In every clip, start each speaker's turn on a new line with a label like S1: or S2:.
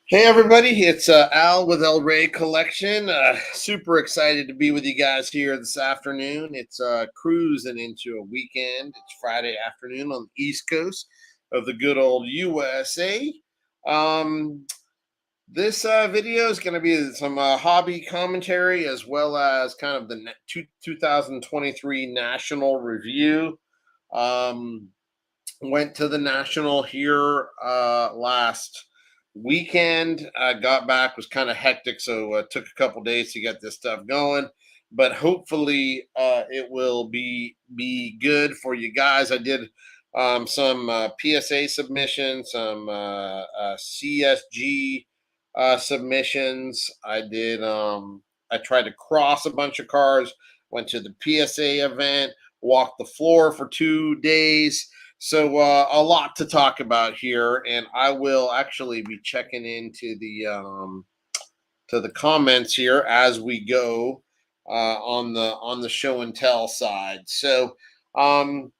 S1: Hey everybody, it's Al with El Rey Collection. Super excited to be with you guys here this afternoon. It's cruising into a weekend. It's Friday afternoon on the East Coast of the good old USA. Um, this video is going to be some hobby commentary as well as kind of the 2023 National Review. Um, Went to the National here last weekend. I got back, was kind of hectic, so took a couple days to get this stuff going. But hopefully, it will be good for you guys. I did some PSA submissions, some CSG submissions. I did. I tried to cross a bunch of cars. Went to the PSA event. Walked the floor for 2 days, so a lot to talk about here, and I will actually be checking into the to the comments here as we go on the show and tell side. So um,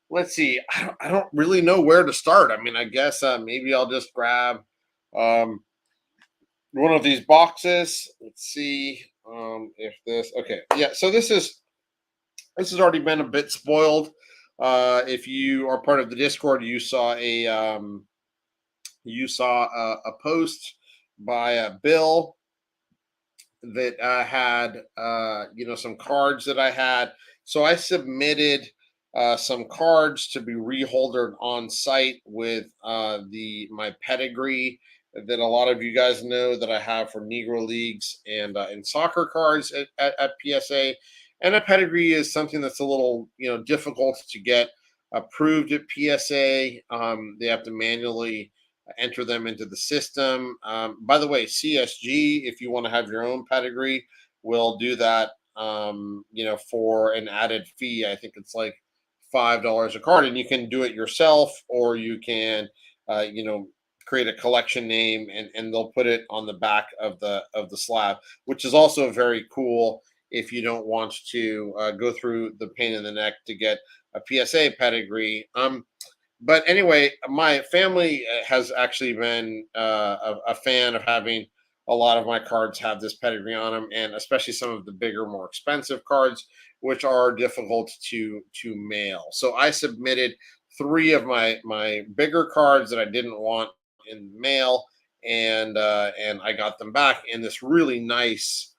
S1: let's see. I don't really know where to start. I mean, I guess maybe I'll just grab um, one of these boxes. Let's see if this. Okay, yeah. So this has already been a bit spoiled. If you are part of the Discord, you saw a post by Bill that had some cards that I had. So I submitted some cards to be reholdered on site with the my pedigree that a lot of you guys know that I have for Negro leagues and soccer cards at PSA. And a pedigree is something that's a little difficult to get approved at PSA. They have to manually enter them into the system. By the way, CSG, if you want to have your own pedigree, will do that. For an added fee. I think it's like $5 a card, and you can do it yourself, or you can, create a collection name, and they'll put it on the back of the slab, which is also very cool. If you don't want to go through the pain in the neck to get a PSA pedigree. But anyway, my family has actually been a fan of having a lot of my cards have this pedigree on them, and especially some of the bigger, more expensive cards, which are difficult to mail. So I submitted three of my bigger cards that I didn't want in the mail, and I got them back in this really nice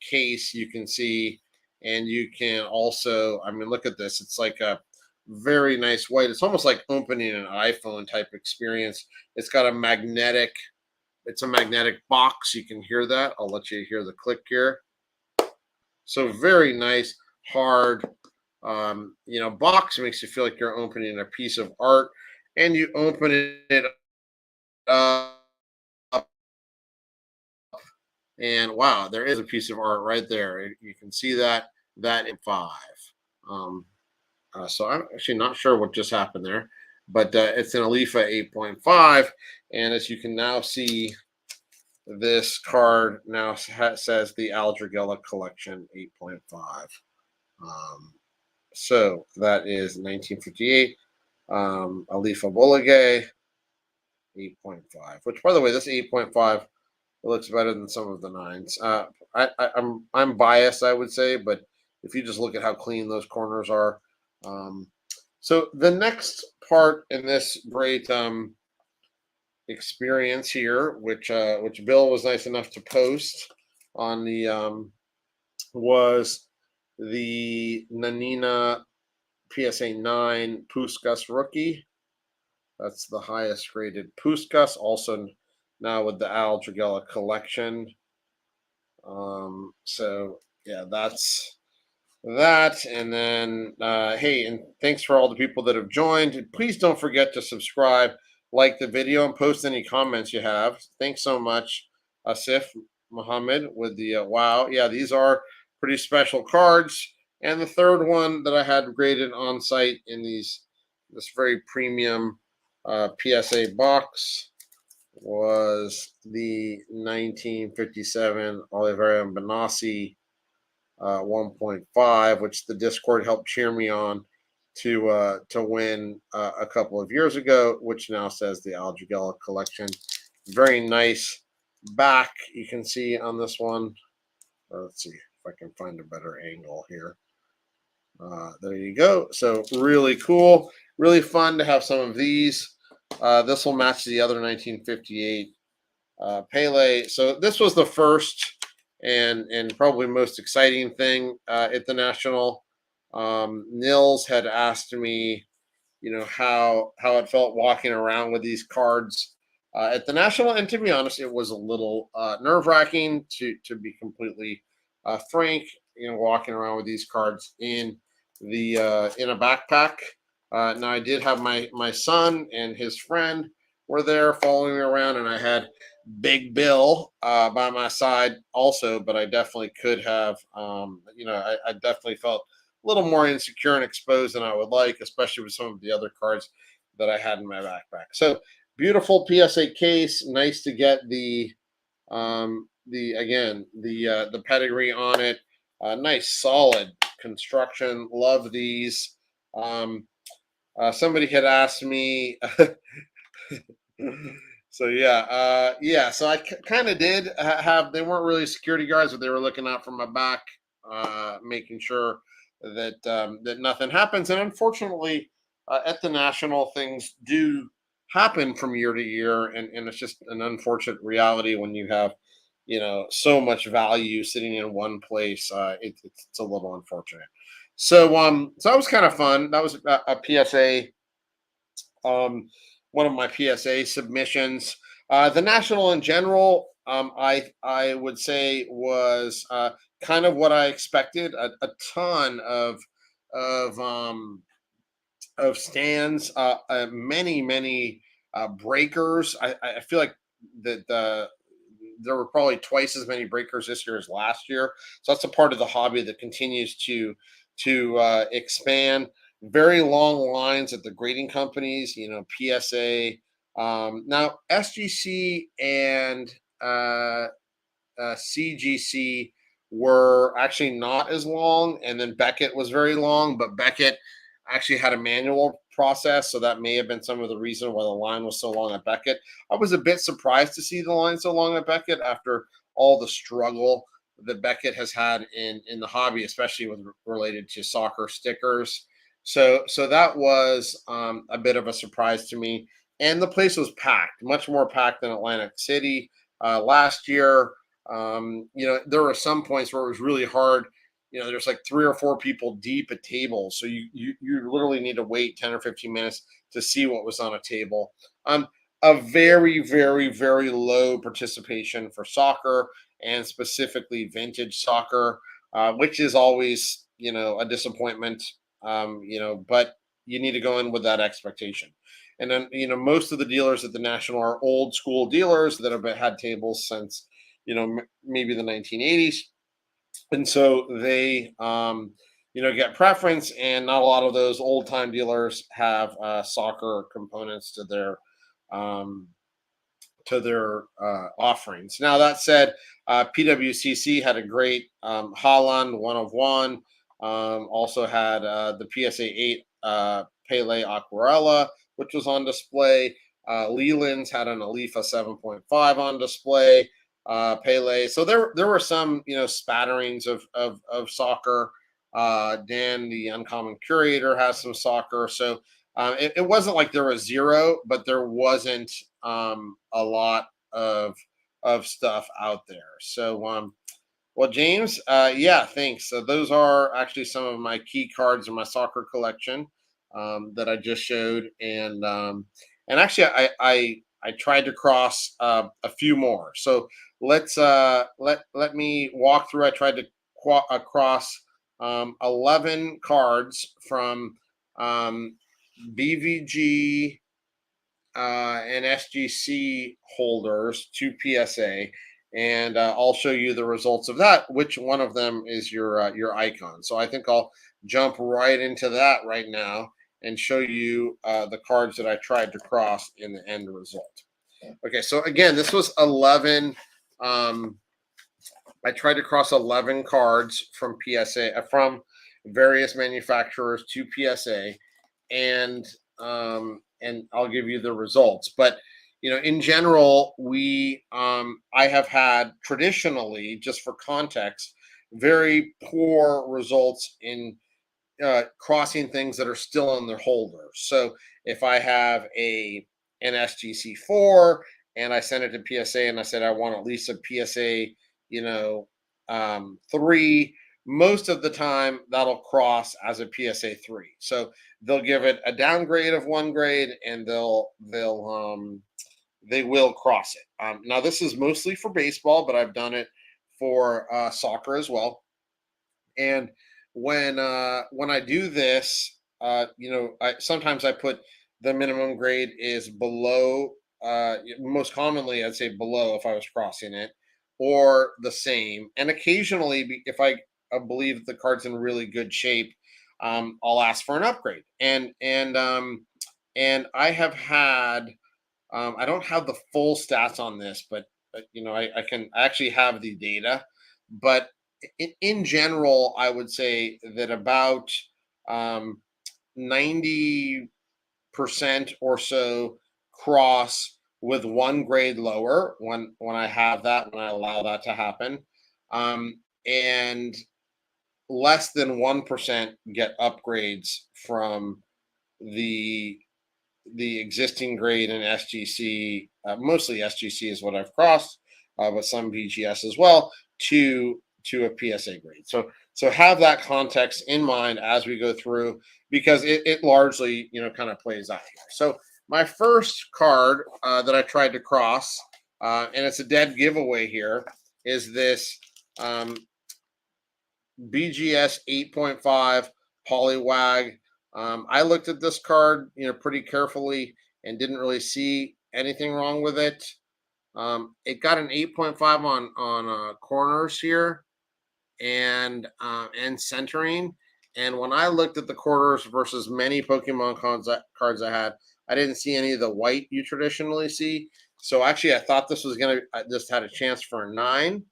S1: case. You can see, and you can also, I mean, look at this. It's like a very nice white. It's almost like opening an iPhone type experience. It's got it's a magnetic box. You can hear that. I'll let you hear the click here. So very nice, hard, box. It makes you feel like you're opening a piece of art, and you open it up, and wow, there is a piece of art right there. You can see that in five. Um, so I'm actually not sure what just happened there, but it's an Alifa 8.5. And as you can now see, this card now says the Al Dragella Collection 8.5. So that is 1958 Alifa Bolligay 8.5, which, by the way, this 8.5, it looks better than some of the nines. I'm biased, I would say, but if you just look at how clean those corners are. Um, so the next part in this great experience here, which Bill was nice enough to post on the was the Nanina PSA 9 Puskas rookie. That's the highest rated Puskas. Also now with the Al Dragella collection. So yeah, that's that. And then hey, and thanks for all the people that have joined. Please don't forget to subscribe, like the video, and post any comments you have. Thanks so much, Asif Muhammad, with the wow. Yeah, these are pretty special cards. And the third one that I had graded on site in this very premium PSA box was the 1957 Oliveira Benassi 1.5, which the Discord helped cheer me on to win a couple of years ago, which now says the Al Dragella Collection very nice back. You can see on this one. Let's see if I can find a better angle here. There you go. So really cool, really fun to have some of these. This will match the other 1958 Pele. So this was the first and probably most exciting thing at the National. Nils had asked me, how it felt walking around with these cards at the National, and to be honest, it was a little nerve wracking to be completely frank. Walking around with these cards in a backpack. Now I did have my son and his friend were there following me around, and I had Big Bill by my side also, but I definitely could have, I definitely felt a little more insecure and exposed than I would like, especially with some of the other cards that I had in my backpack. So beautiful PSA case, nice to get the pedigree on it. Nice solid construction. Love these. Um, Somebody had asked me. So yeah. So I kind of did have. They weren't really security guards, but they were looking out for my back, making sure that nothing happens. And unfortunately, at the National, things do happen from year to year, and it's just an unfortunate reality when you have so much value sitting in one place. It's a little unfortunate. So that was kind of fun. That was a PSA, one of my PSA submissions. The National in general, I would say was kind of what I expected. A ton of um, of stands, many breakers. I feel like that there were probably twice as many breakers this year as last year. So that's a part of the hobby that continues to expand. Very long lines at the grading companies, PSA. Now SGC and CGC were actually not as long, and then Beckett was very long, but Beckett actually had a manual process, so that may have been some of the reason why the line was so long at Beckett. I was a bit surprised to see the line so long at Beckett after all the struggle that Beckett has had in the hobby, especially with related to soccer stickers. So that was a bit of a surprise to me, and the place was packed, much more packed than Atlantic City last year. There were some points where it was really hard. There's like 3 or 4 people deep at tables, so you literally need to wait 10 or 15 minutes to see what was on a table. A very very low participation for soccer, and specifically vintage soccer, which is always a disappointment. But you need to go in with that expectation. And then most of the dealers at the National are old school dealers that have had tables since maybe the 1980s, and so they get preference, and not a lot of those old time dealers have soccer components um, to their offerings. Now that said, PWCC had a great Holland 1 of 1. Also had the PSA 8 Pele Aquarella, which was on display. Leland's had an Alifa 7.5 on display. Pele. So there were some spatterings of soccer. Dan, the Uncommon Curator, has some soccer. So it wasn't like there was zero, but there wasn't a lot of stuff out there. So well, James, yeah, thanks. So those are actually some of my key cards in my soccer collection that I just showed, and actually I tried to cross a few more. So let me walk through. I tried to cross 11 cards from BVG and SGC holders to PSA, and I'll show you the results of that. Which one of them is your icon? So I think I'll jump right into that right now and show you the cards that I tried to cross in the end result. Okay, so again, this was 11. I tried to cross 11 cards from PSA from various manufacturers to PSA, and I'll give you the results. But in general, I have had traditionally, just for context, very poor results in crossing things that are still in their holder. So if I have an SGC4 and I send it to PSA and I said I want at least a PSA, 3, most of the time that'll cross as a PSA 3. So they'll give it a downgrade of 1 grade, and they will cross it. Now this is mostly for baseball, but I've done it for soccer as well. And when I do this, sometimes I put the minimum grade is below. Most commonly, I'd say below if I was crossing it, or the same. And occasionally, if I believe the card's in really good shape, I'll ask for an upgrade. And I have had. I don't have the full stats on this, but I actually have the data. But in general, I would say that about 90% or so cross with 1 grade lower when I have that, when I allow that to happen. And less than 1% get upgrades from the existing grade in SGC. Mostly SGC is what I've crossed, but some BGS as well, to a PSA grade. So have that context in mind as we go through, because it largely kind of plays out here. So my first card that I tried to cross, and it's a dead giveaway here, is this BGS 8.5 Polywag. I looked at this card, pretty carefully and didn't really see anything wrong with it. It got an 8.5 on corners here and centering. And when I looked at the corners versus many Pokemon cards I had, I didn't see any of the white you traditionally see. So actually, I thought this was I just had a chance for a 9,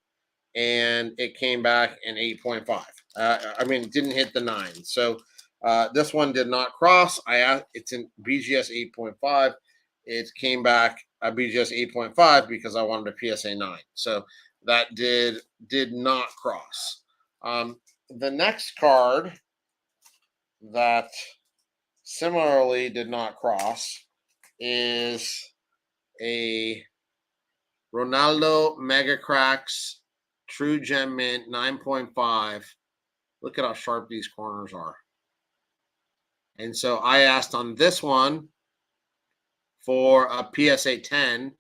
S1: and it came back an 8.5. It didn't hit the 9. So this one did not cross. It's in BGS 8.5. It came back a BGS 8.5 because I wanted a PSA 9. So that did not cross. The next card that similarly did not cross is a Ronaldo Mega Cracks True Gem Mint 9.5. Look at how sharp these corners are. And so I asked on this one for a PSA 10,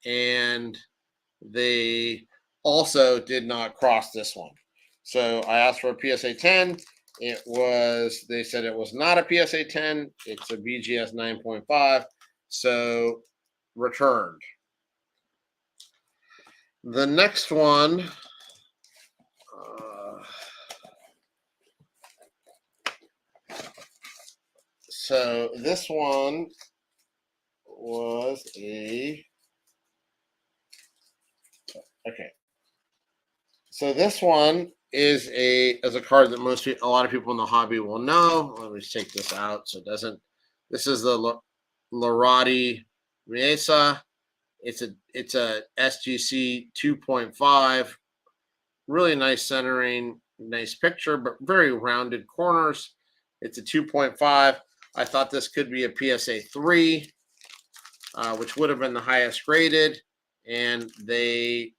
S1: and they also did not cross this one. So I asked for a PSA 10. They said it was not a PSA 10. It's a BGS 9.5. So returned. The next one, so this one was okay. So this one is a card that a lot of people in the hobby will know. Let me just take this out so it doesn't. This is the Larati Mesa. It's a SGC 2.5. Really nice centering, nice picture, but very rounded corners. It's a 2.5. I thought this could be a PSA 3, which would have been the highest graded, and they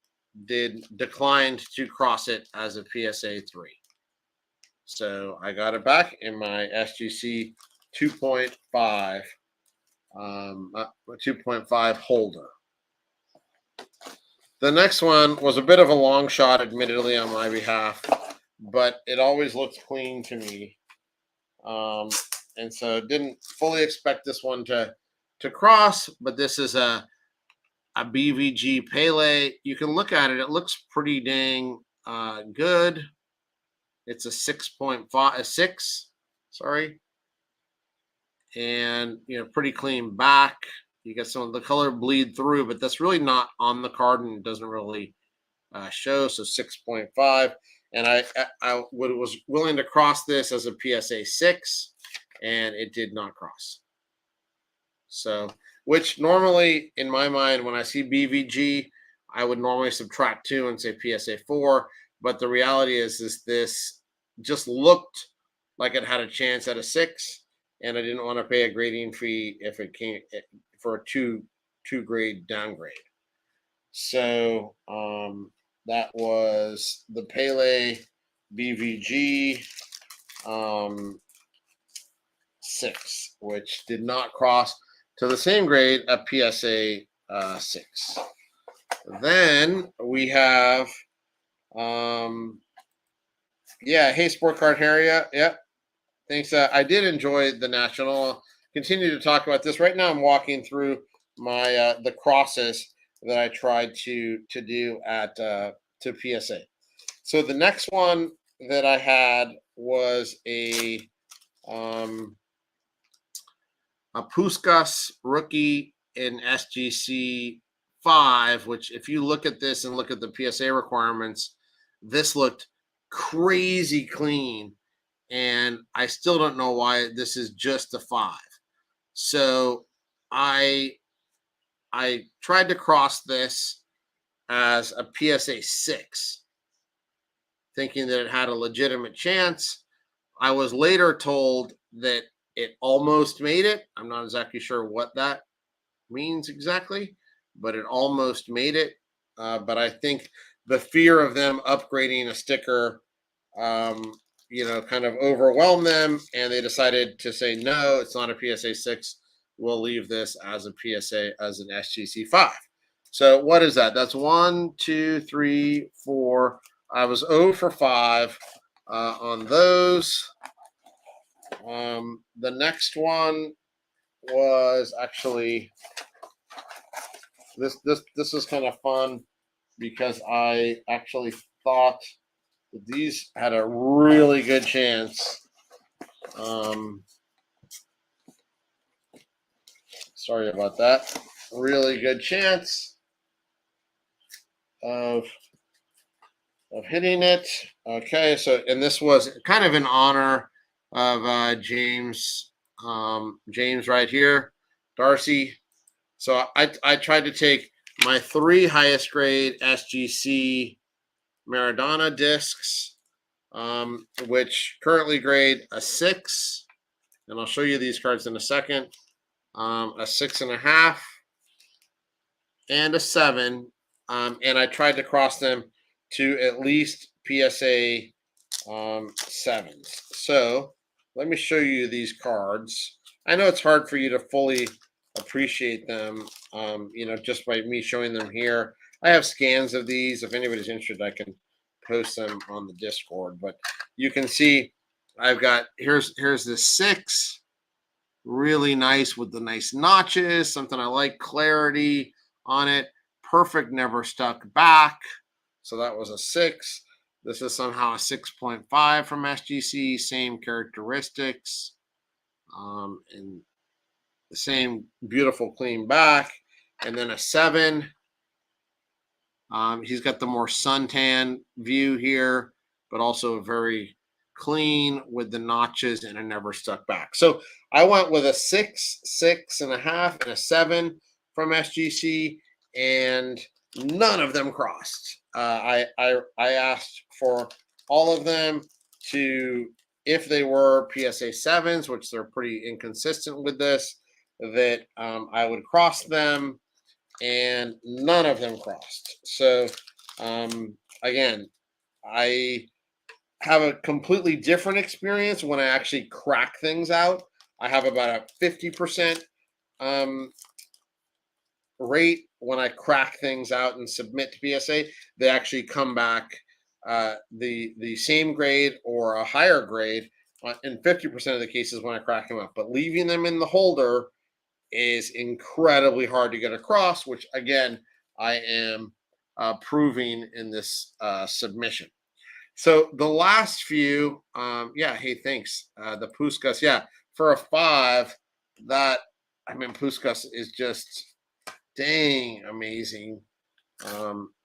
S1: declined to cross it as a PSA 3. So I got it back in my SGC 2.5 2.5 holder. The next one was a bit of a long shot, admittedly, on my behalf, but it always looks clean to me. And so didn't fully expect this one to cross, but this is a BVG Pele. You can look at it. It looks pretty dang good. It's a 6.6, sorry. And, pretty clean back. You get some of the color bleed through, but that's really not on the card and it doesn't really show. So 6.5. And I was willing to cross this as a PSA 6, and it did not cross. So which normally in my mind, when I see BVG, I would normally subtract 2 and say PSA 4. But the reality is this just looked like it had a chance at a 6, and I didn't want to pay a grading fee if it came for a two grade downgrade. So that was the Pele BVG 6, which did not cross to the same grade at PSA 6. Then we have, hey, Sport Card Harrier. Yep. Thanks. I did enjoy the National. I'll continue to talk about this. Right now, I'm walking through my the crosses that I tried to do at to PSA. So the next one that I had was a Puskas rookie in SGC 5, which if you look at this and look at the PSA requirements, this looked crazy clean. And I still don't know why this is just a 5. So I tried to cross this as a PSA 6, thinking that it had a legitimate chance. I was later told that it almost made it. I'm not exactly sure what that means exactly, but it almost made it. But I think the fear of them upgrading a sticker, kind of overwhelmed them, and they decided to say, no, it's not a PSA 6. We'll leave this as a PSA, as an SGC 5. So what is that? That's 1, 2, 3, 4. I was 0 for 5 on those. The next one was actually this is kind of fun because I actually thought that these had a really good chance. Sorry about that. Really good chance of hitting it. Okay, so and this was kind of in honor of James right here, Darcy. So I tried to take my 3 highest grade SGC Maradona discs, which currently grade a 6, and I'll show you these cards in a second. A 6.5 and a 7, and I tried to cross them to at least PSA 7s. So let me show you these cards. I know it's hard for you to fully appreciate them, just by me showing them here. I have scans of these. If anybody's interested, I can post them on the Discord. But you can see I've got here's the 6. Really nice with the nice notches, something I like, clarity on it. Perfect, never stuck back. So that was a 6. This is somehow a 6.5 from SGC, same characteristics, and the same beautiful clean back. And then a 7. He's got the more suntan view here, but also very clean with the notches and a never stuck back. So I went with a 6, 6.5, and a 7 from SGC, and none of them crossed. I asked for all of them to, if they were PSA 7s, which they're pretty inconsistent with this, that I would cross them, and none of them crossed. So again, I have a completely different experience when I actually crack things out. I have about a 50% rate when I crack things out and submit to PSA. They actually come back the same grade or a higher grade in 50% of the cases when I crack them up. But leaving them in the holder is incredibly hard to get across, which again I am proving in this submission. So the last few, hey, thanks. The Puskas, for a 5, Puskas is just dang amazing.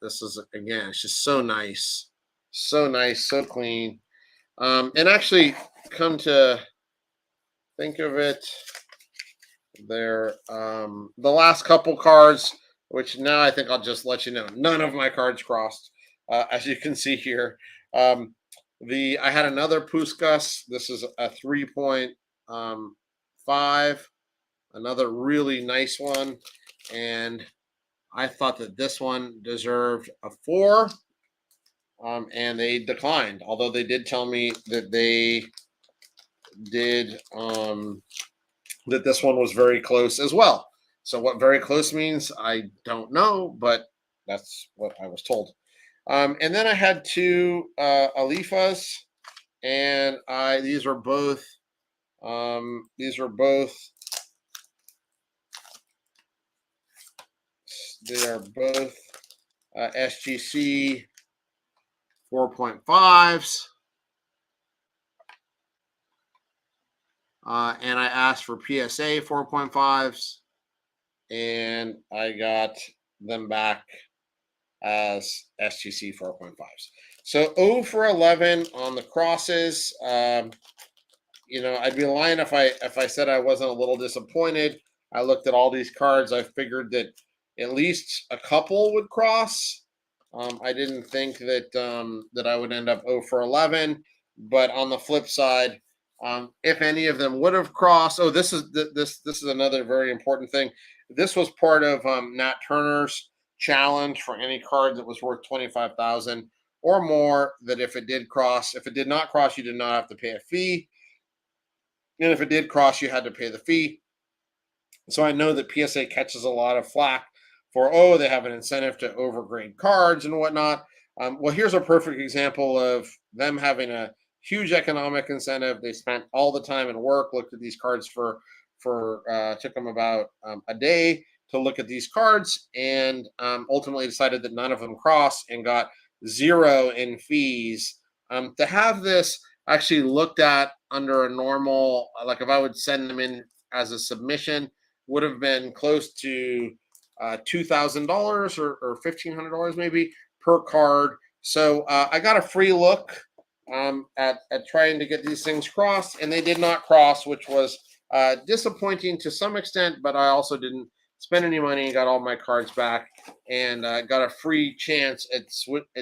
S1: This is, again, it's just so nice, so clean. And actually, come to think of it, There, the last couple cards, which now I think I'll just let you know, none of my cards crossed, as you can see here. Um, the I had another Puskas. This is a 3.5, another really nice one, and I thought that this one deserved a 4, and they declined. Although they did tell me that they did that this one was very close as well. So what very close means, I don't know, but that's what I was told. And then I had two Alifas, and I these were both they are both SGC 4.5s. And I asked for PSA 4.5s, and I got them back as SGC 4.5s. So 0 for 11 on the crosses. I'd be lying if I said I wasn't a little disappointed. I looked at all these cards. I figured that at least a couple would cross. I didn't think that I would end up 0 for 11. But on the flip side, if any of them would have crossed, this is another very important thing. This was part of Nat Turner's challenge for any card that was worth 25,000 or more. That if it did not cross, you did not have to pay a fee, and if it did cross, you had to pay the fee. So I know that PSA catches a lot of flack for, they have an incentive to overgrade cards and whatnot. Well, here's a perfect example of them having a huge economic incentive. They spent all the time and work, looked at these cards took them about a day to look at these cards, and ultimately decided that none of them crossed and got 0 in fees. To have this actually looked at under a normal, like if I would send them in as a submission, would have been close to $2,000 or $1,500 maybe per card. So I got a free look at trying to get these things crossed, and they did not cross, which was disappointing to some extent, but I also didn't spend any money and got all my cards back, and got a free chance at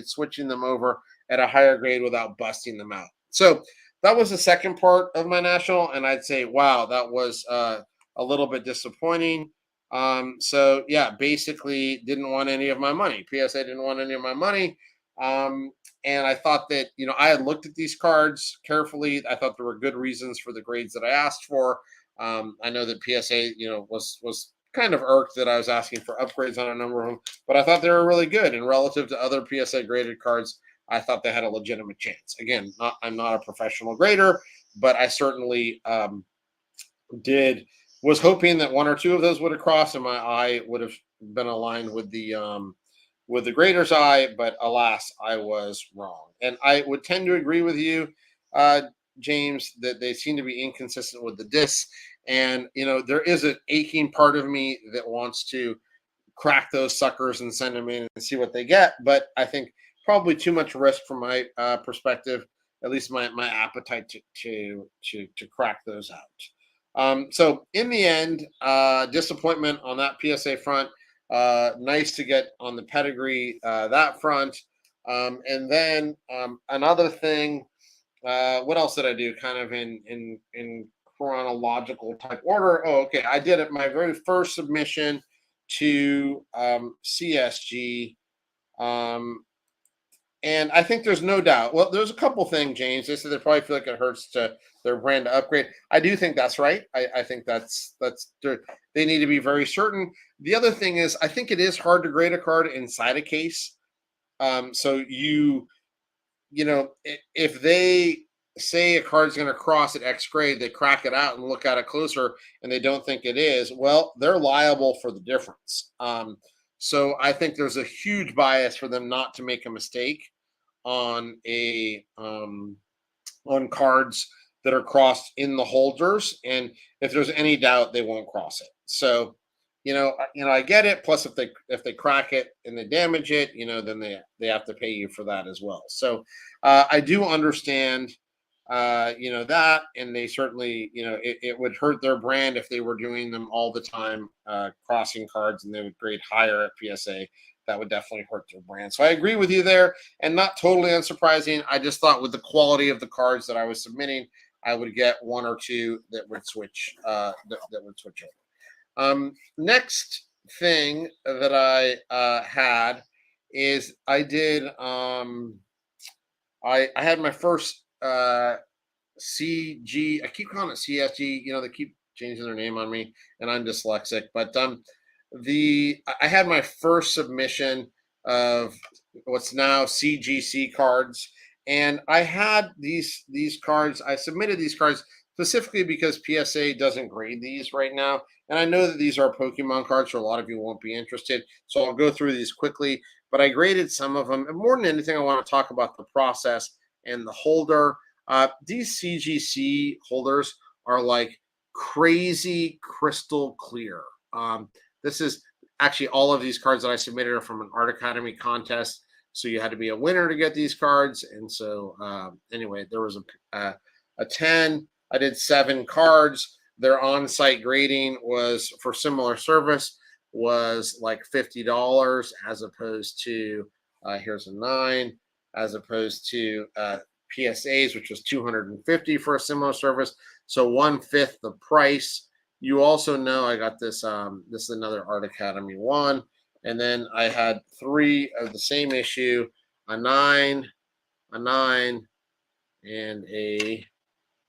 S1: switching them over at a higher grade without busting them out. So that was the second part of my national, and I'd say, wow, that was a little bit disappointing. So yeah, basically didn't want any of my money. PSA didn't want any of my money. And I thought that, I had looked at these cards carefully. I thought there were good reasons for the grades that I asked for. I know that PSA, was kind of irked that I was asking for upgrades on a number of them, but I thought they were really good. And relative to other PSA graded cards, I thought they had a legitimate chance. Again, I'm not a professional grader, but I certainly was hoping that 1 or 2 of those would have crossed, and my eye would have been aligned with the grader's eye. But alas, I was wrong, and I would tend to agree with you, James, that they seem to be inconsistent with the discs. And there is an aching part of me that wants to crack those suckers and send them in and see what they get. But I think probably too much risk from my perspective, at least my appetite to crack those out. So in the end, disappointment on that PSA front. Nice to get on the pedigree that front. And then another thing. What else did I do? Kind of in chronological type order. Oh, okay. I did it. My very first submission to CSG. And I think there's no doubt. Well, there's a couple things, James. They said they probably feel like it hurts to their brand to upgrade. I do think that's right. I think that's they need to be very certain. The other thing is, I think it is hard to grade a card inside a case. So if they say a card's going to cross at X grade, they crack it out and look at it closer, and they don't think it is, well, they're liable for the difference. So I think there's a huge bias for them not to make a mistake on on cards that are crossed in the holders, and if there's any doubt, they won't cross it. So I get it. Plus, if they crack it and they damage it, then they have to pay you for that as well. So I do understand that, and they certainly, it would hurt their brand if they were doing them all the time, crossing cards, and they would grade higher at PSA. That would definitely hurt their brand. So I agree with you there, and not totally unsurprising. I just thought with the quality of the cards that I was submitting, I would get one or two that would switch, that would switch over. Next thing that I had is I did. I had my first CG. I keep calling it CSG. They keep changing their name on me, and I'm dyslexic. But I had my first submission of what's now CGC cards, and I had these cards. I submitted these cards specifically because PSA doesn't grade these right now, and I know that these are Pokemon cards, so a lot of you won't be interested. So I'll go through these quickly. But I graded some of them, and more than anything, I want to talk about the process and the holder. These CGC holders are like crazy crystal clear. This is actually all of these cards that I submitted are from an Art Academy contest. So you had to be a winner to get these cards. And so anyway, there was a 10. I did 7 cards. Their on-site grading was for similar service was like $50 as opposed to here's a 9 as opposed to PSAs, which was $250 for a similar service. So 1/5 the price. You also know I got this. This is another Art Academy one, and then I had 3 of the same issue: a 9, a 9, and a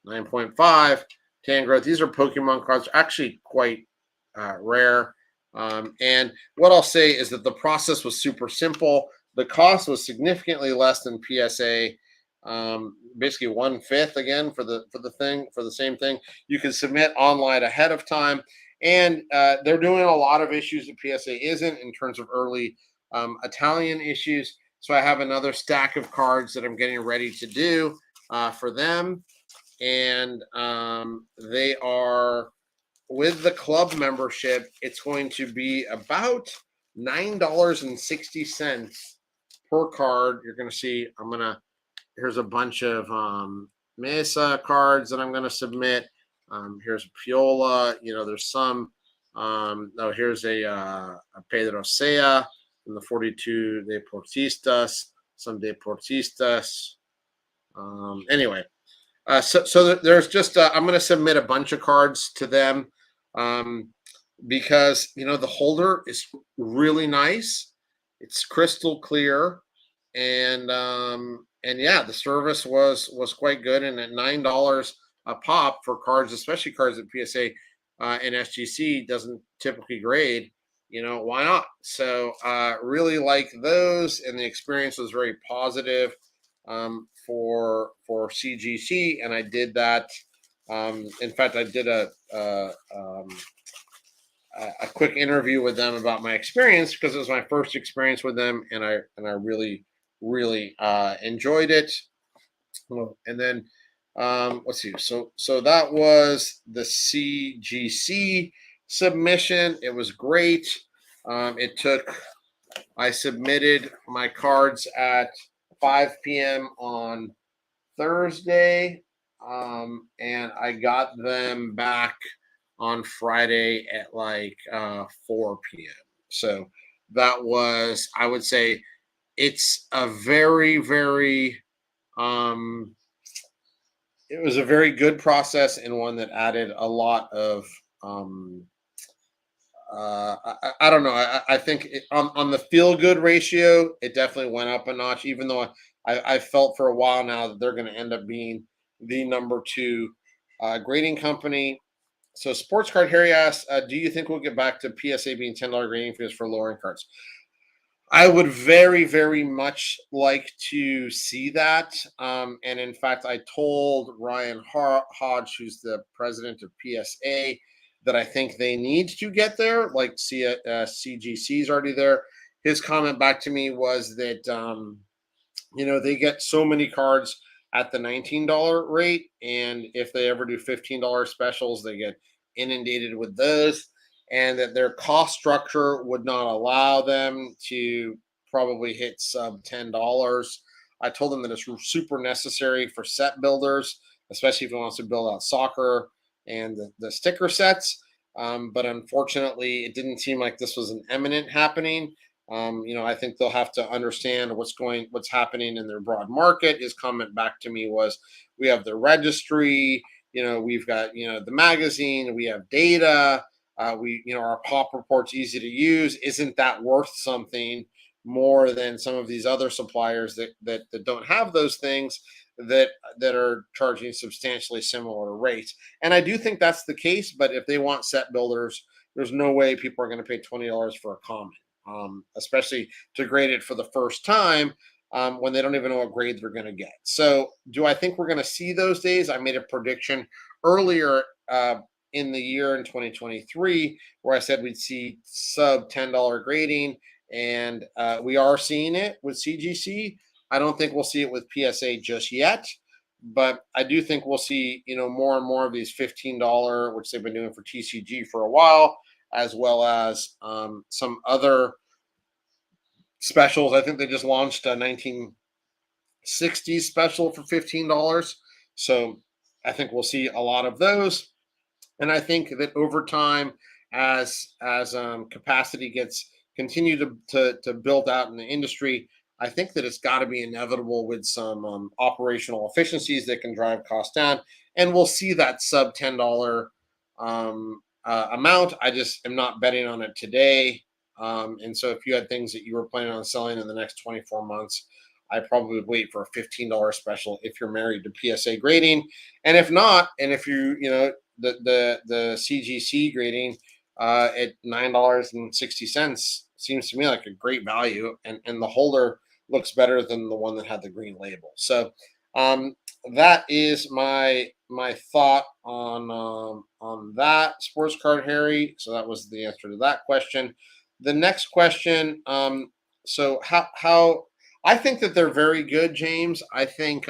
S1: 9.5 Tangrowth. These are Pokemon cards, actually quite rare. And what I'll say is that the process was super simple. The cost was significantly less than PSA. Basically 1/5 again for the same thing. You can submit online ahead of time, and they're doing a lot of issues that PSA isn't in terms of early Italian issues. So I have another stack of cards that I'm getting ready to do for them, and they are with the club membership. It's going to be about $9.60 per card. You're going to see. Here's a bunch of Mesa cards that I'm going to submit. Here's a Piola. There's some. Here's a Pedro Sea from the 42 Deportistas. Some Deportistas. Anyway, so there's just I'm going to submit a bunch of cards to them because the holder is really nice. It's crystal clear, and yeah, the service was quite good. And at $9 a pop for cards, especially cards that PSA and SGC doesn't typically grade, why not? So really like those, and the experience was very positive for CGC, and I did that. In fact, I did a quick interview with them about my experience because it was my first experience with them, and I really enjoyed it. And then let's see. So that was the CGC submission. It was great. I submitted my cards at 5 p.m. on Thursday, and I got them back on Friday at like 4 p.m. So that was, I would say, it's a very, very, it was a very good process, and one that added a lot of, I don't know. I think on the feel good ratio, it definitely went up a notch, even though I felt for a while now that they're going to end up being the number 2 grading company. So Sports Card Harry asks, do you think we'll get back to PSA being $10 grading fees for lowering cards? I would very, very much like to see that. And in fact, I told Ryan Hodge, who's the president of PSA, that I think they need to get there. Like CGC is already there. His comment back to me was that, they get so many cards at the $19 rate. And if they ever do $15 specials, they get inundated with those. And that their cost structure would not allow them to probably hit sub $10. I told him that it's super necessary for set builders, especially if he wants to build out soccer and the sticker sets. But unfortunately, it didn't seem like this was an imminent happening. I think they'll have to understand what's happening in their broad market. His comment back to me was, "We have the registry, we've got the magazine, we have data, our pop report's easy to use. Isn't that worth something more than some of these other suppliers that don't have those things that are charging substantially similar rates?" And I do think that's the case. But if they want set builders, there's no way people are going to pay $20 for a comment, especially to grade it for the first time, when they don't even know what grade they're going to get. So, do I think we're going to see those days? I made a prediction earlier in the year in 2023 where I said we'd see sub $10 grading, and we are seeing it with CGC. I don't think we'll see it with PSA just yet, but I do think we'll see more and more of these $15, which they've been doing for TCG for a while, as well as some other specials. I think they just launched a 1960s special for $15. So I think we'll see a lot of those. And I think that over time, as capacity gets continue to build out in the industry, I think that it's got to be inevitable with some operational efficiencies that can drive costs down, and we'll see that sub $10 amount. I just am not betting on it today. And so, if you had things that you were planning on selling in the next 24 months, I probably would wait for a $15 special if you're married to PSA grading. And if not, and if the CGC grading at $9.60 seems to me like a great value, and the holder looks better than the one that had the green label. So um, that is my thought on that sports card, Harry. So that was the answer to that question. The next question. So how I think that they're very good, James. I think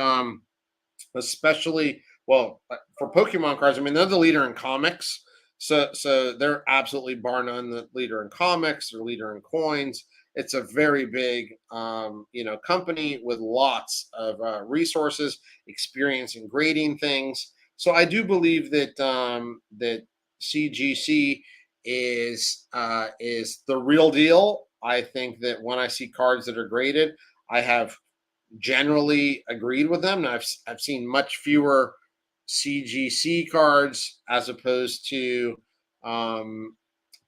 S1: especially well for Pokemon cards. I mean, they're the leader in comics, so they're absolutely bar none the leader in comics. They're leader in coins. It's a very big company with lots of resources, experience in grading things. So I do believe that CGC is the real deal. I think that when I see cards that are graded, I have generally agreed with them. Now, I've seen much fewer CGC cards as opposed to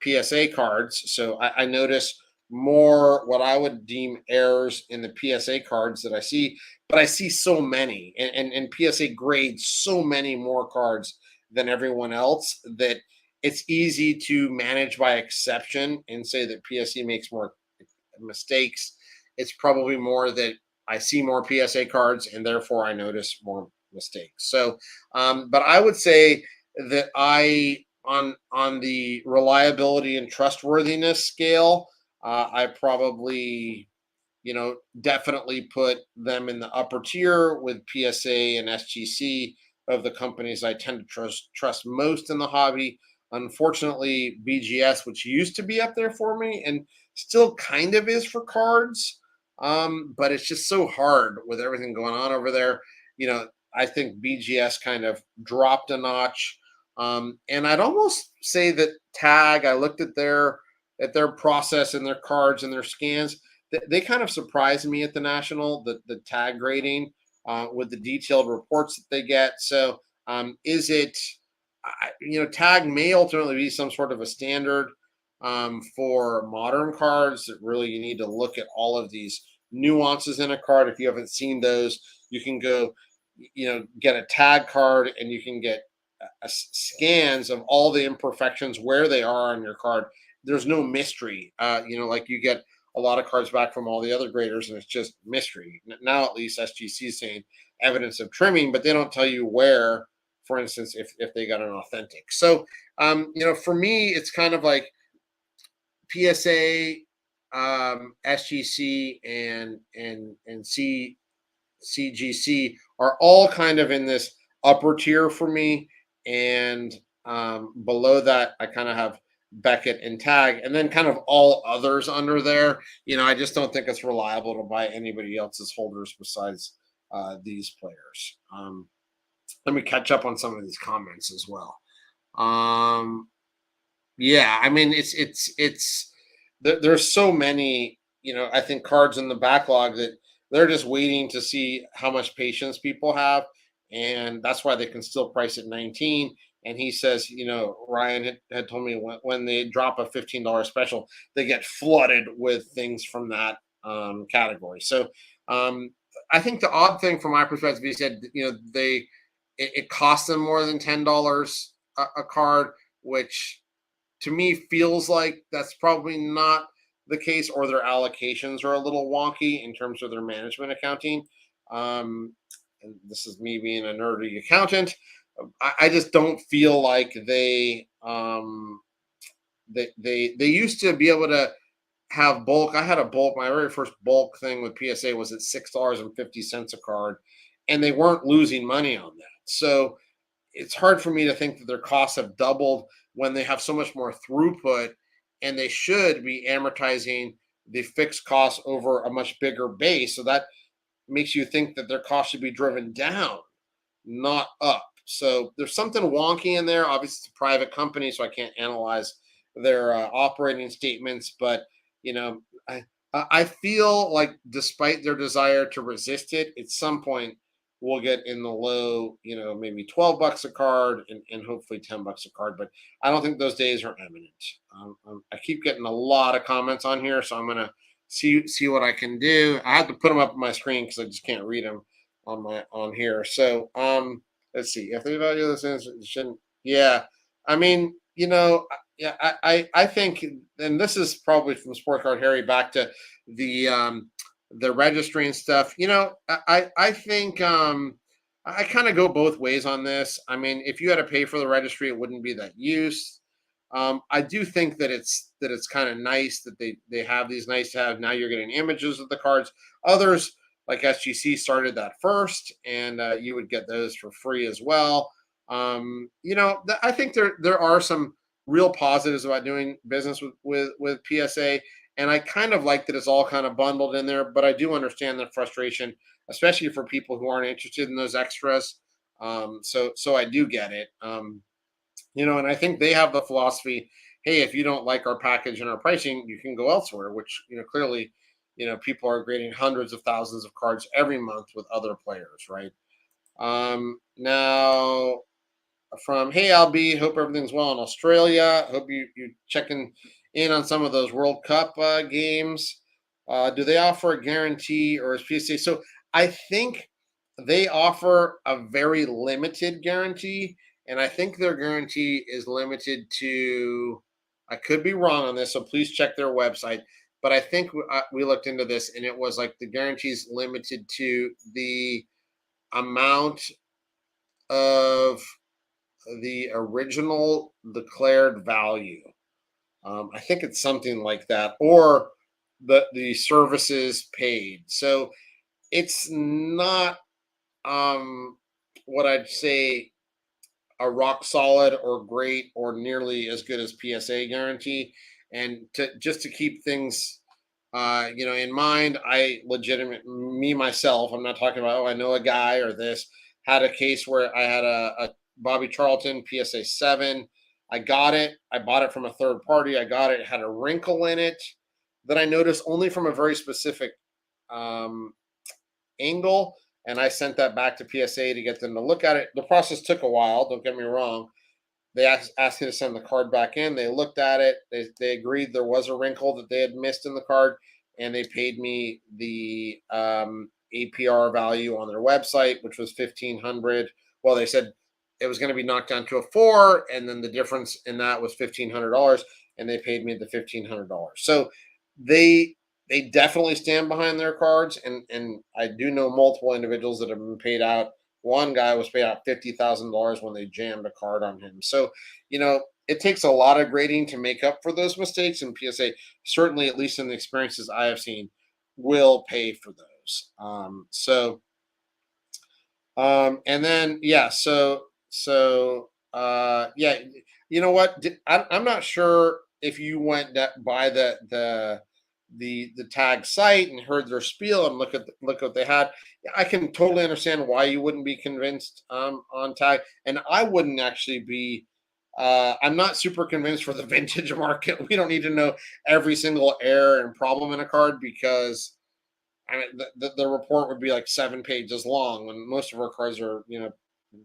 S1: PSA cards. So I notice more what I would deem errors in the PSA cards that I see, but I see so many, and PSA grades so many more cards than everyone else that it's easy to manage by exception and say that PSA makes more mistakes. It's probably more that I see more PSA cards and therefore I notice more mistakes. So, but I would say that on the reliability and trustworthiness scale, I probably definitely put them in the upper tier with PSA and SGC of the companies I tend to trust most in the hobby. Unfortunately, BGS, which used to be up there for me and still kind of is for cards, but it's just so hard with everything going on over there. I think BGS kind of dropped a notch. And I'd almost say that Tag, I looked at their process and their cards and their scans. They kind of surprised me at the national, the tag grading with the detailed reports that they get. So is it, tag may ultimately be some sort of a standard for modern cards that really you need to look at all of these nuances in a card. If you haven't seen those, you can go, get a tag card and you can get scans of all the imperfections where they are on your card. There's no mystery, like you get a lot of cards back from all the other graders and it's just mystery. Now at least SGC is saying evidence of trimming, but they don't tell you where, for instance, if they got an authentic. So for me it's kind of like PSA, SGC, and CGC are all kind of in this upper tier for me, and below that I kind of have Beckett, and Tag, and then kind of all others under there. I just don't think it's reliable to buy anybody else's holders besides these players. Let me catch up on some of these comments as well. Um, yeah, I mean, there's so many, I think cards in the backlog that they're just waiting to see how much patience people have, and that's why they can still price at 19. And he says, Ryan had told me when they drop a $15 special, they get flooded with things from that category. So um, I think the odd thing from my perspective, he said, it costs them more than $10 a card, which to me feels like that's probably not the case, or their allocations are a little wonky in terms of their management accounting. And this is me being a nerdy accountant. I just don't feel like they used to be able to have bulk. I had a bulk. My very first bulk thing with PSA was at $6.50 a card, and they weren't losing money on that. So it's hard for me to think that their costs have doubled when they have so much more throughput, and they should be amortizing the fixed costs over a much bigger base. So that makes you think that their costs should be driven down, not up. So there's something wonky in there. Obviously, it's a private company, so I can't analyze their operating statements. But you know, I feel like despite their desire to resist it, at some point we'll get in the low, maybe $12 a card, and hopefully $10 a card. But I don't think those days are imminent. I keep getting a lot of comments on here, so I'm gonna see what I can do. I have to put them up on my screen because I just can't read them on here. So let's see if they value this shouldn't. Yeah, I mean, yeah, I think, and this is probably from Sport Card Harry back to the registering stuff. I think I kind of go both ways on this. I mean, if you had to pay for the registry, it wouldn't be that use. I do think that it's kind of nice that they have these nice to have. Now you're getting images of the cards. Others like SGC started that first, and you would get those for free as well. I think there are some real positives about doing business with PSA, and I kind of like that it's all kind of bundled in there. But I do understand the frustration, especially for people who aren't interested in those extras. So I do get it. And I think they have the philosophy, hey, if you don't like our package and our pricing, you can go elsewhere, which, clearly, people are grading hundreds of thousands of cards every month with other players, right? Now from Hey LB, hope everything's well in Australia. Hope you checking in on some of those World Cup games. Do they offer a guarantee, or is PSA? So I think they offer a very limited guarantee, and I think their guarantee is limited to. I could be wrong on this, so please check their website. But I think we looked into this, and it was like the guarantee is limited to the amount of the original declared value. I think it's something like that, or the services paid. So it's not what I'd say a rock solid or great or nearly as good as PSA guarantee. And to keep things in mind, me myself, I'm not talking about, oh, I know a guy or this, had a case where I had a Bobby Charlton PSA 7. I got it. I bought it from a third party. I got it. It had a wrinkle in it that I noticed only from a very specific um, angle. And I sent that back to PSA to get them to look at it. The process took a while. Don't get me wrong. They asked me to send the card back in. They looked at it. They agreed there was a wrinkle that they had missed in the card, and they paid me the APR value on their website, which was 1,500. Well, they said it was going to be knocked down to a 4, and then the difference in that was $1,500, and they paid me the $1,500. So they definitely stand behind their cards, and I do know multiple individuals that have been paid out. One guy was paid out $50,000 when they jammed a card on him. So, it takes a lot of grading to make up for those mistakes, and PSA, certainly, at least in the experiences I have seen, will pay for those. And then yeah, yeah, you know what? I'm not sure if you went by the tag site and heard their spiel and look what they had, I can totally understand why you wouldn't be convinced on tag, and I wouldn't actually be. I'm not super convinced for the vintage market. We don't need to know every single error and problem in a card because I mean the report would be like 7 pages long when most of our cards are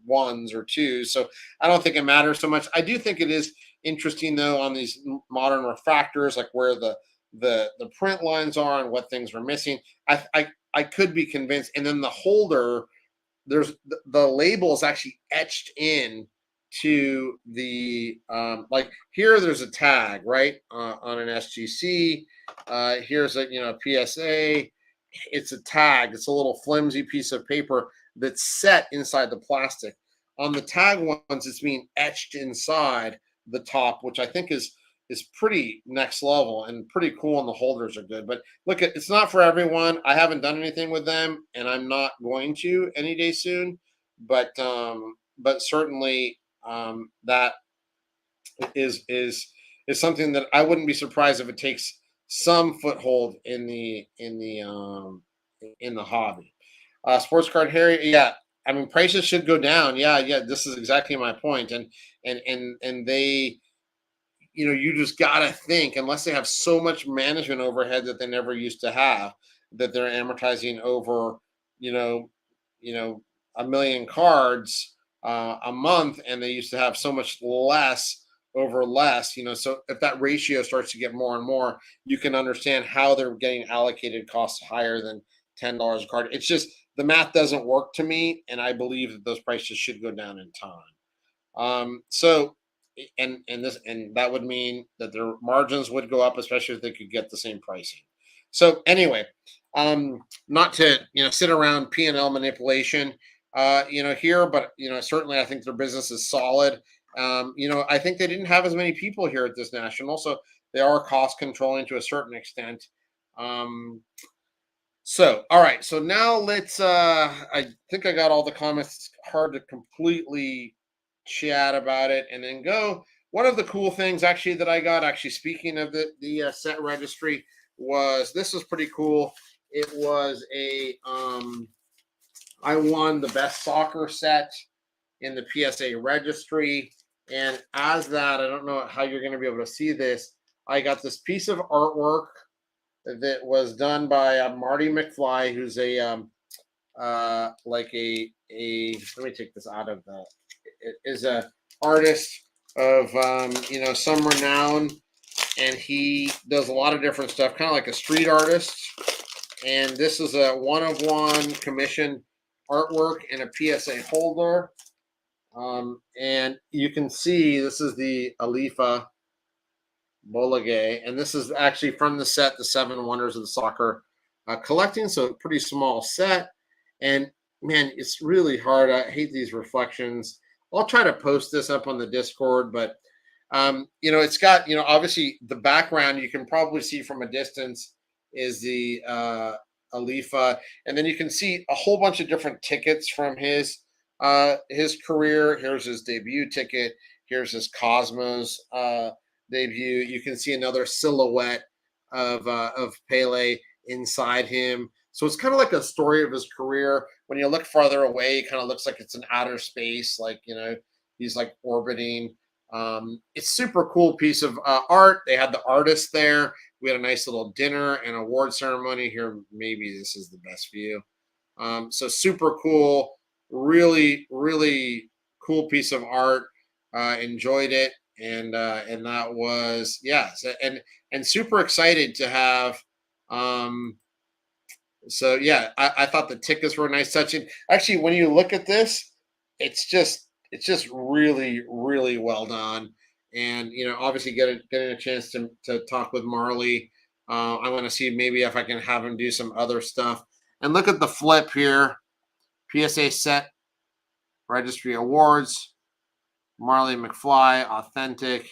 S1: ones or twos. So I don't think it matters so much. I do think it is interesting though on these modern refractors, like where the print lines are and what things are missing. I could be convinced, and then the holder, there's the label is actually etched in to the like here there's a tag right on an SGC. Here's a PSA. It's a tag. It's a little flimsy piece of paper that's set inside the plastic. On the tag ones, it's being etched inside the top, which I think is pretty next level and pretty cool. And the holders are good. But look, it's not for everyone. I haven't done anything with them, and I'm not going to any day soon. But certainly that is something that I wouldn't be surprised if it takes some foothold in the hobby. Sports card Harry, yeah. I mean, prices should go down. Yeah, yeah. This is exactly my point. And they, you just gotta think, unless they have so much management overhead that they never used to have, that they're amortizing over, you know, a million cards a month, and they used to have so much less over less. So if that ratio starts to get more and more, you can understand how they're getting allocated costs higher than $10 a card. It's just the math doesn't work to me, and I believe that those prices should go down in time. So and that would mean that their margins would go up, especially if they could get the same pricing. So anyway, not to sit around P&L manipulation, here, but certainly I think their business is solid. I think they didn't have as many people here at this national, so they are cost controlling to a certain extent. So all right, so now let's. I think I got all the comments. It's hard to completely chat about it and then go. One of the cool things actually that I got, actually speaking of the set registry, this was pretty cool. It was I won the best soccer set in the PSA registry, and as that, I don't know how you're going to be able to see this. I got this piece of artwork that was done by Marty McFly, who's like a let me take this out of the is a artist of some renown, and he does a lot of different stuff, kind of like a street artist. And this is a one-of-one commissioned artwork and a PSA holder. And you can see this is the Alifa Bolagay, and this is actually from the set, The Seven Wonders of the Soccer Collecting. So pretty small set, and man, it's really hard. I hate these reflections. I'll try to post this up on the Discord, but it's got obviously the background you can probably see from a distance is the Alifa, and then you can see a whole bunch of different tickets from his career. Here's his debut ticket. Here's his Cosmos debut. You can see another silhouette of Pele inside him. So it's kind of like a story of his career. When you look farther away, it kind of looks like it's in outer space, like he's like orbiting. It's super cool piece of art. They had the artist there. We had a nice little dinner and award ceremony here. Maybe this is the best view. So super cool. Really, really cool piece of art. Enjoyed it, and that was and super excited to have. So yeah, I thought the tickets were a nice touch. And actually, when you look at this, it's just really, really well done. And obviously getting a chance to talk with Marley. I want to see maybe if I can have him do some other stuff. And look at the flip here. PSA set registry awards. Marley McFly, authentic.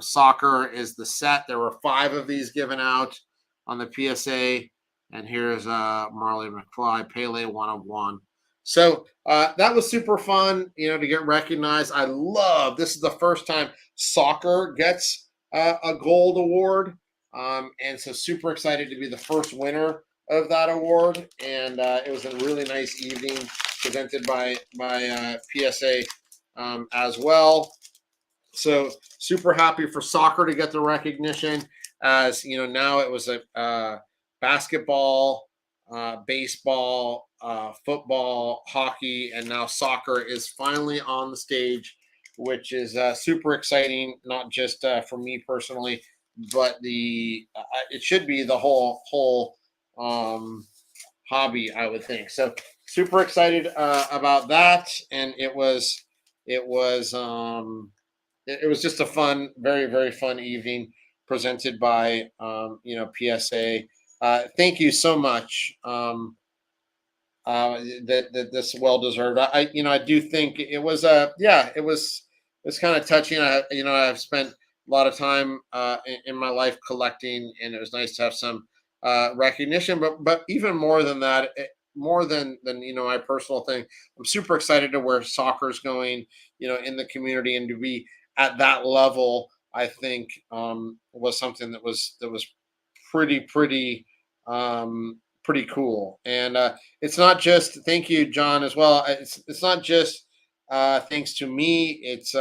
S1: Soccer is the set. There were 5 of these given out on the PSA. And here's Marley McFly, Pele 1-of-1. So that was super fun, to get recognized. I love this is the first time soccer gets a gold award. And so super excited to be the first winner of that award. And it was a really nice evening presented by PSA as well. So super happy for soccer to get the recognition, as you know, now it was a basketball, baseball, football, hockey, and now soccer is finally on the stage, which is super exciting, not just for me personally, but the it should be the whole um, hobby, I would think. So super excited about that, and it was just a fun, very, very fun evening presented by, PSA. Thank you so much. That this well deserved. I do think it was yeah, it was kind of touching. I've spent a lot of time in my life collecting, and it was nice to have some recognition. But even more than that, more than my personal thing, I'm super excited to where soccer's going, in the community, and to be at that level. I think was something that was pretty pretty cool. And it's not just, thank you, John, as well. It's not just thanks to me. It's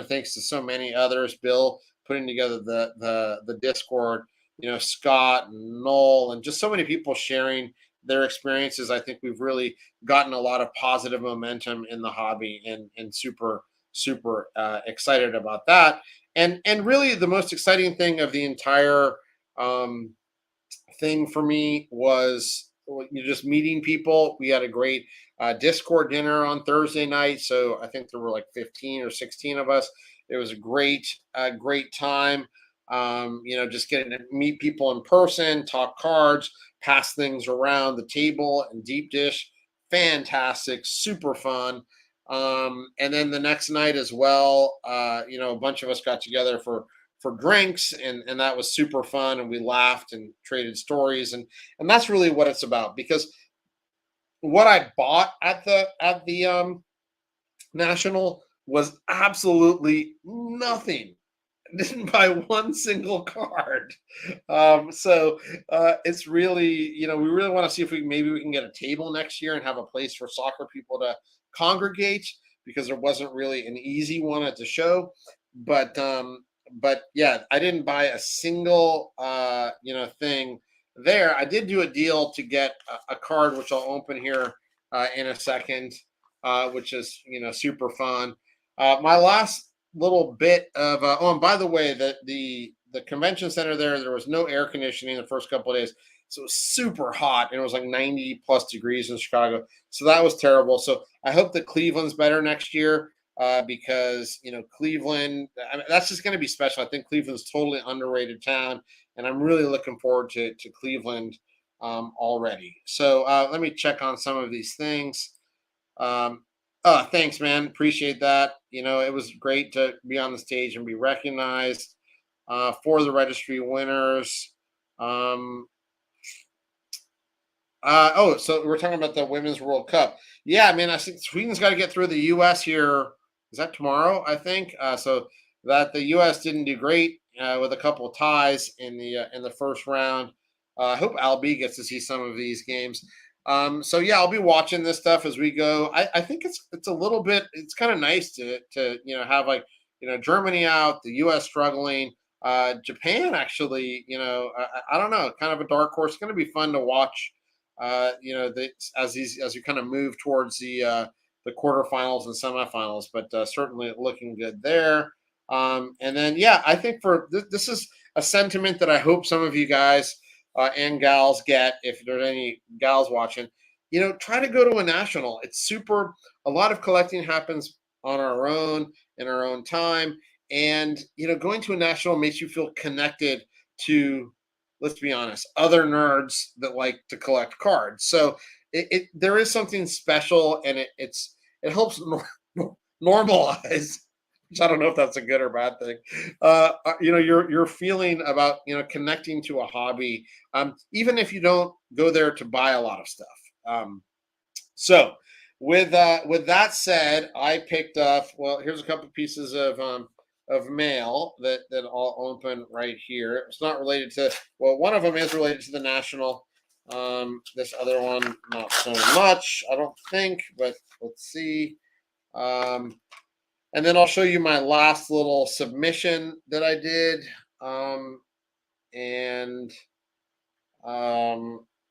S1: thanks to so many others. Bill putting together the Discord. Scott and Noel and just so many people sharing their experiences. I think we've really gotten a lot of positive momentum in the hobby, and super excited about that. And really the most exciting thing of the entire um, thing for me was you just meeting people. We had a great Discord dinner on Thursday night, so I think there were like 15 or 16 of us. It was a great time. Just getting to meet people in person, talk cards, pass things around the table, and deep dish. Fantastic, super fun. And then the next night as well, a bunch of us got together for drinks, and that was super fun, and we laughed and traded stories, and that's really what it's about. Because what I bought at the national was absolutely nothing. Didn't buy one single card. So it's really, we really want to see if maybe we can get a table next year and have a place for soccer people to congregate, because there wasn't really an easy one at the show. But yeah, I didn't buy a single thing there. I did do a deal to get a card, which I'll open here in a second, which is super fun. My last little bit of oh, and by the way, the convention center there was no air conditioning the first couple of days, so it was super hot, and it was like 90 plus degrees in Chicago, so that was terrible. So I hope that Cleveland's better next year, because Cleveland, I mean, that's just going to be special. I think Cleveland's totally underrated town, and I'm really looking forward to Cleveland already. So let me check on some of these things. Oh, thanks, man. Appreciate that. It was great to be on the stage and be recognized for the registry winners. Um, so we're talking about the Women's World Cup. Yeah, man, I think Sweden's got to get through the U.S. here. Is that tomorrow? I think so. That the U.S. didn't do great with a couple of ties in the first round. I hope Albie gets to see some of these games. So yeah, I'll be watching this stuff as we go. I think it's a little bit. It's kind of nice to have, like, Germany out, the U.S. struggling. Japan actually, I don't know, kind of a dark horse. It's going to be fun to watch. As you kind of move towards the quarterfinals and semifinals, but certainly looking good there. And then yeah, I think for this is a sentiment that I hope some of you guys and gals get, if there's any gals watching. Try to go to a national. It's super. A lot of collecting happens on our own in our own time, and going to a national makes you feel connected to, let's be honest, other nerds that like to collect cards. So there is something special, and it helps normalize. Which I don't know if that's a good or bad thing. Your feeling about connecting to a hobby, even if you don't go there to buy a lot of stuff. So with that said, I picked up. Well, here's a couple pieces of of mail that I'll open right here. It's not related to, well, one of them is related to the national. This other one, not so much, I don't think, but let's see. Um, and then I'll show you my last little submission that I did, and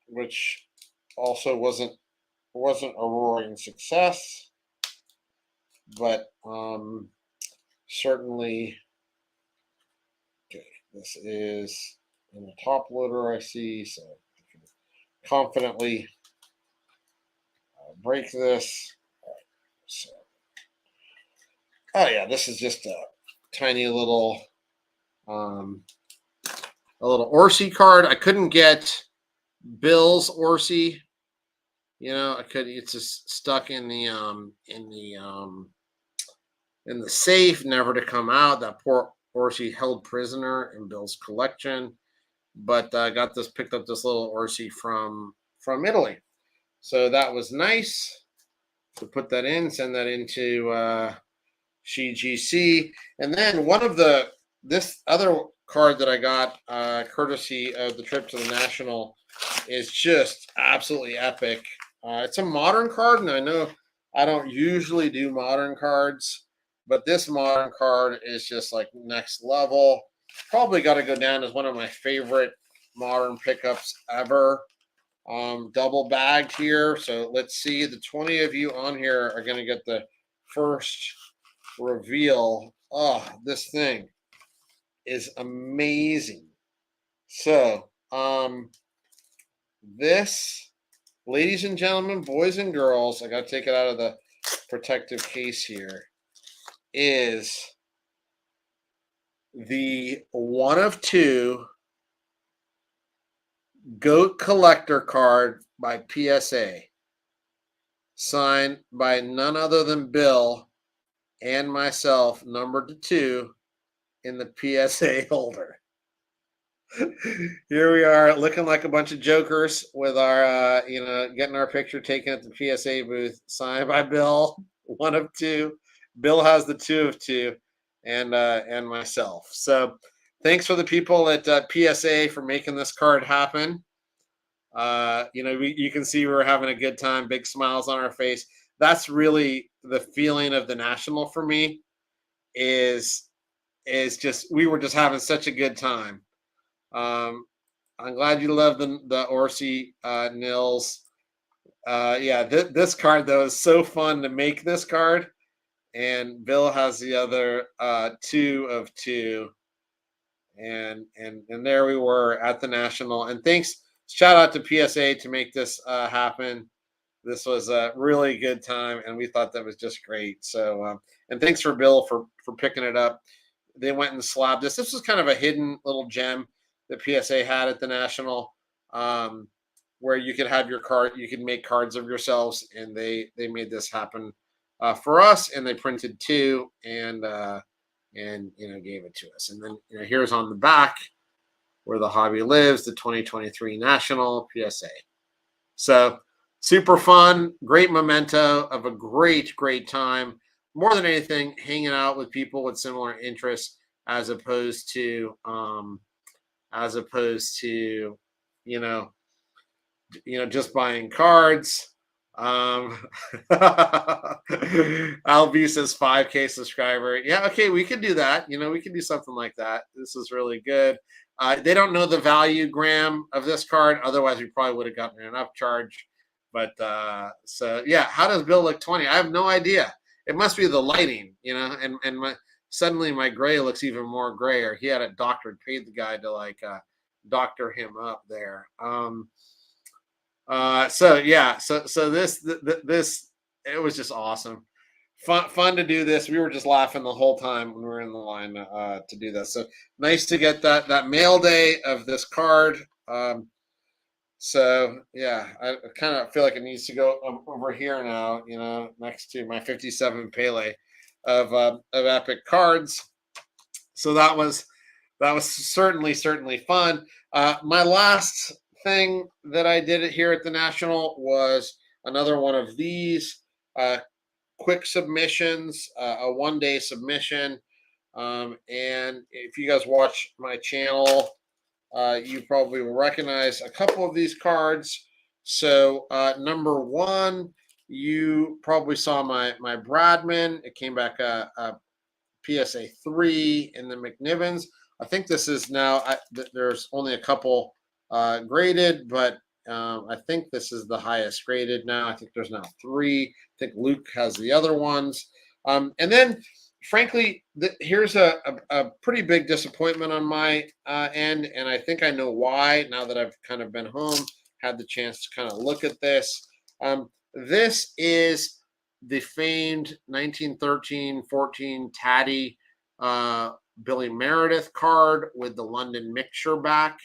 S1: which also wasn't a roaring success, but certainly. Okay, this is in the top loader I see, so I can confidently break this. All right, so, oh yeah, this is just a tiny little um, a little Orsi card. I couldn't get Bill's Orsi. You know, I could. It's just stuck in the in the safe, never to come out. That poor Orsi held prisoner in Bill's collection. But I got this, picked up this little Orsi from Italy, so that was nice to put that in, send that into CGC, and then one of this other card that I got courtesy of the trip to the National is just absolutely epic. It's a modern card, and I know I don't usually do modern cards, but this modern card is just like next level. Probably got to go down as one of my favorite modern pickups ever. Double bagged here. So let's see. The 20 of you on here are going to get the first reveal. Oh, this thing is amazing. So, this, ladies and gentlemen, boys and girls, I got to take it out of the protective case here, is the one of two GOAT collector card by PSA, signed by none other than Bill and myself, numbered to 2 in the PSA holder. Here we are, looking like a bunch of jokers with our, getting our picture taken at the PSA booth, signed by Bill, one of 2. Bill has the 2 of 2, and myself. So, thanks for the people at PSA for making this card happen. You can see we're having a good time, big smiles on our face. That's really the feeling of the National for me. Is just, we were just having such a good time. I'm glad you love the Orsi Nils. This card though is so fun to make this card, and Bill has the other 2 of 2, and there we were at the National. And thanks, shout out to PSA to make this happen. This was a really good time, and we thought that was just great. So, and thanks for Bill for picking it up. They went and slabbed this. This was kind of a hidden little gem that PSA had at the National, where you could have your card, you could make cards of yourselves, and they made this happen for us, and they printed 2 and gave it to us. And then here's on the back where the hobby lives, the 2023 National PSA. So super fun, great memento of a great time. More than anything, hanging out with people with similar interests, as opposed to just buying cards. Albu says 5K subscriber. Yeah, okay, we could do that. We could do something like that. This is really good. They don't know the value, Graham, of this card. Otherwise, we probably would have gotten an upcharge. But so yeah, how does Bill look 20? I have no idea. It must be the lighting, and suddenly my gray looks even more gray, or he had it doctored, paid the guy to doctor him up there. So this it was just awesome. Fun to do this. We were just laughing the whole time when we were in the line to do this. So nice to get that mail day of this card. So yeah, I kind of feel like it needs to go over here now, next to my 57 Pele of epic cards. So that was certainly fun. My last thing that I did here at the National was another one of these quick submissions, a 1-day submission. And if you guys watch my channel, you probably will recognize a couple of these cards. So number one, you probably saw my Bradman. It came back a PSA 3 in the McNiven's. I think this is now, there's only a couple graded, but I think this is the highest graded now. I think there's now 3. I think Luke has the other ones. And then, frankly, here's a pretty big disappointment on my end, and I think I know why now that I've kind of been home, had the chance to kind of look at this. This is the famed 1913-14 Taddy Billy Meredith card with the London mixture back.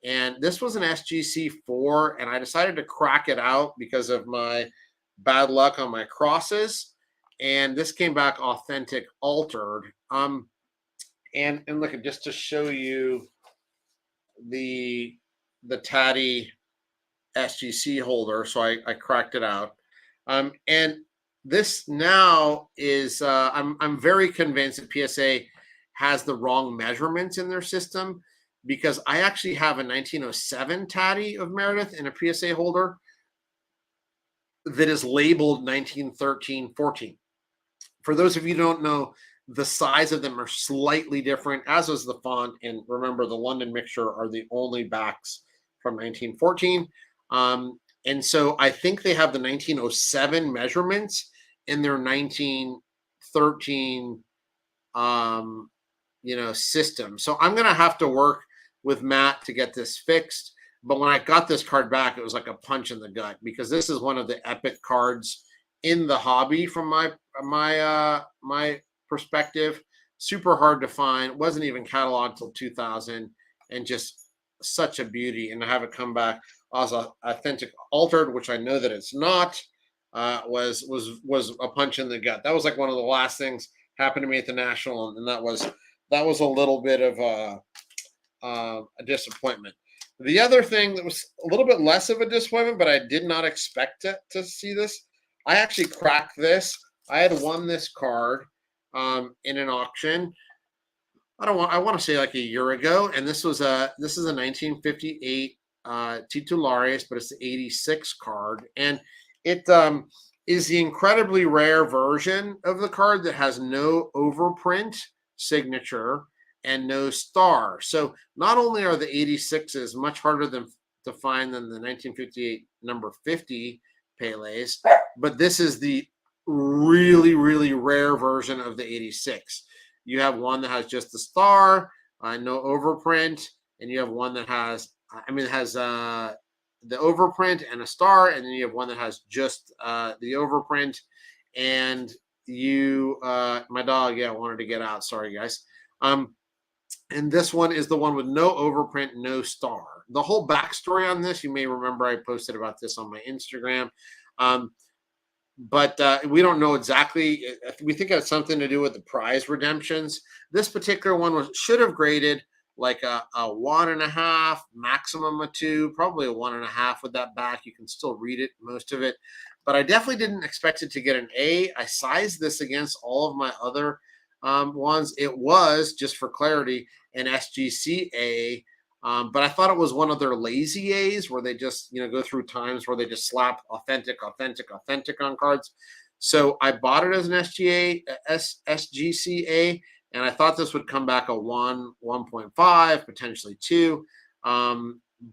S1: And this was an SGC4, and I decided to crack it out because of my bad luck on my crosses. And this came back authentic altered. And look, just to show you the Taddy SGC holder, so I cracked it out. And this now is I'm very convinced that PSA has the wrong measurements in their system, because I actually have a 1907 Taddy of Meredith in a PSA holder that is labeled 1913-14. For those of you who don't know, the size of them are slightly different, as is the font. And remember, the London mixture are the only backs from 1914. And so I think they have the 1907 measurements in their 1913 system. So I'm going to have to work with Matt to get this fixed. But when I got this card back, it was like a punch in the gut, because this is one of the epic cards in the hobby from my perspective. Super hard to find. Wasn't even cataloged till 2000, and just such a beauty. And to have it come back as authentic altered, which I know that it's not, was a punch in the gut. That was like one of the last things happened to me at the National, and that was a little bit of a disappointment. The other thing that was a little bit less of a disappointment, but I did not expect to see this, I actually cracked this. I had won this card in an auction. I want to say like a year ago, and this is a 1958 Titulares, but it's the 86 card, and it is the incredibly rare version of the card that has no overprint signature and no star. So not only are the 86s much harder to find than the 1958 number 50 Pele's, but this is the really, really rare version of the 86. You have one that has just the star, no overprint, and you have one that has the overprint and a star, and then you have one that has just the overprint. And my dog, wanted to get out. Sorry, guys. And this one is the one with no overprint, no star. The whole backstory on this, you may remember I posted about this on my Instagram. But we don't know exactly. We think it has something to do with the prize redemptions. This particular one should have graded like a 1.5, maximum a 2, probably a 1.5 with that back. You can still read it, most of it. But I definitely didn't expect it to get an A. I sized this against all of my other ones. It was, just for clarity, an SGC A. But I thought it was one of their lazy A's where they just, go through times where they just slap authentic on cards. So I bought it as an SGC A, and I thought this would come back a 1, 1.5, potentially 2.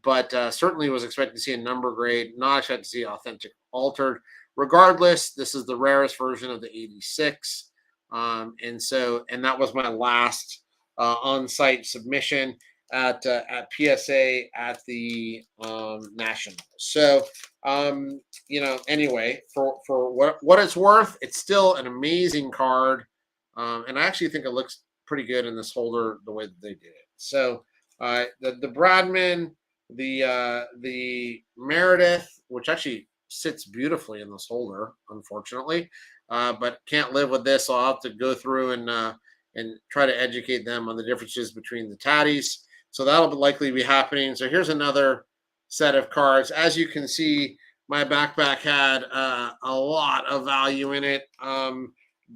S1: But certainly was expecting to see a number grade, not expecting to see authentic altered. Regardless, this is the rarest version of the 86. And that was my last on-site submission at PSA at the National. So anyway, for what it's worth, it's still an amazing card, and I actually think it looks pretty good in this holder the way that they did it. So the Bradman, the Meredith, which actually sits beautifully in this holder, unfortunately, but can't live with this. So I'll have to go through and try to educate them on the differences between the Taddies. So that'll likely be happening. So here's another set of cards. As you can see, my backpack had a lot of value in it.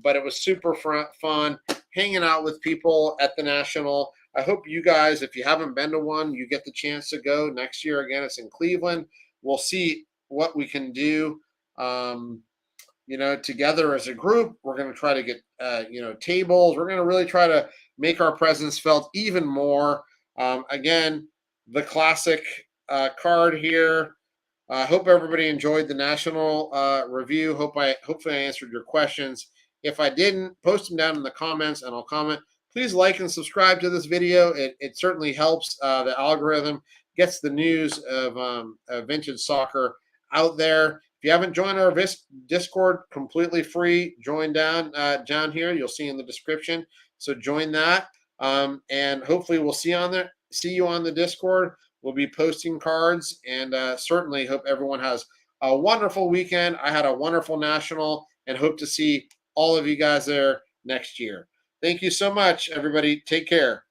S1: but it was super fun hanging out with people at the National. I hope you guys, if you haven't been to one, you get the chance to go next year. Again, it's in Cleveland. We'll see what we can do. Together as a group, we're going to try to get, tables. We're going to really try to make our presence felt even more. Again, the classic card here. I hope everybody enjoyed the national review. Hopefully I answered your questions. If I didn't, post them down in the comments and I'll comment. Please like and subscribe to this video. It certainly helps the algorithm, gets the news of vintage soccer out there. If you haven't joined our Discord, completely free, join down here. You'll see in the description. So join that, and hopefully we'll see you on the Discord. We'll be posting cards, and certainly hope everyone has a wonderful weekend. I had a wonderful national, and hope to see all of you guys there next year. Thank you so much, everybody. Take care.